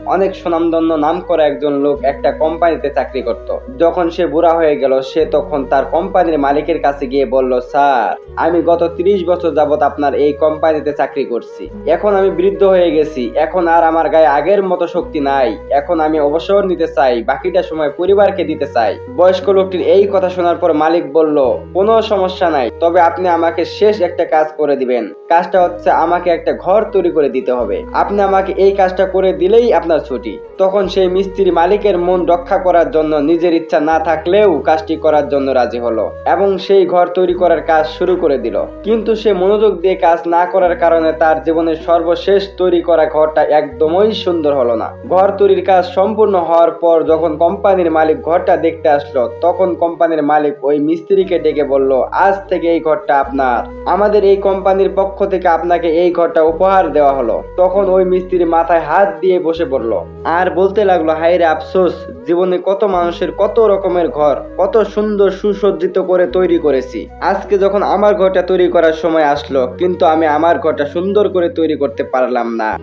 অনেক সুনামধন্য নাম করা একজন লোক একটা কোম্পানিতে চাকরি করত। যখন সে বুড়া হয়ে গেল, সে তখন তার কোম্পানির মালিকের কাছে গিয়ে বলল, স্যার, আমি গত 30 বছর যাবত আপনার এই কোম্পানিতে চাকরি করছি। এখন আমি বৃদ্ধ হয়ে গেছি, এখন আর আমার গায়ে আগের মতো শক্তি নাই। এখন আমি অবসর নিতে চাই, বাকিটা সময় পরিবারকে দিতে চাই। বয়স্ক লোকটির এই কথা শোনার পর মালিক বলল, কোনো সমস্যা নাই, তবে আপনি আমাকে শেষ একটা কাজ করে দিবেন। কাজটা হচ্ছে আমাকে একটা ঘর তৈরি করে দিতে হবে। আপনি আমাকে এই কাজটা করে দিলেই আপনার ছুটি। তখন সেই মিস্ত্রি মালিকের মন রক্ষা করার জন্য নিজের ইচ্ছা না থাকলেও কাজটি করার জন্য রাজি হলো এবং সেই ঘর তৈরি করার কাজ শুরু করে দিল। কিন্তু সে মনোযোগ দিয়ে কাজ না করার কারণে তার জীবনের সর্বশেষ তৈরি করা ঘরটা একদমই সুন্দর হলো না। ঘর তৈরির কাজ সম্পূর্ণ হওয়ার পর যখন কোম্পানির মালিক ঘরটা দেখতে আসলো, তখন কোম্পানির মালিক ওই মিস্ত্রিকে ডেকে বলল, আজ থেকে এই ঘরটা আপনার। আমাদের এই কোম্পানির পক্ষ থেকে আপনাকে এই ঘরটা উপহার দেওয়া হলো। তখন ওই মিস্ত্রি মাথায় হাত দিয়ে বসে পড়লো আর বলতে লাগলো, হায় রে আফসোস, জীবনে কত মানুষের কত রকমের ঘর কত সুন্দর সুসজ্জিত করে তৈরি করেছি। আজকে যখন আমার ঘরটা তৈরি করার সময় আসলো, কিন্তু আমি আমার ঘরটা সুন্দর করে তৈরি করতে পারলাম না।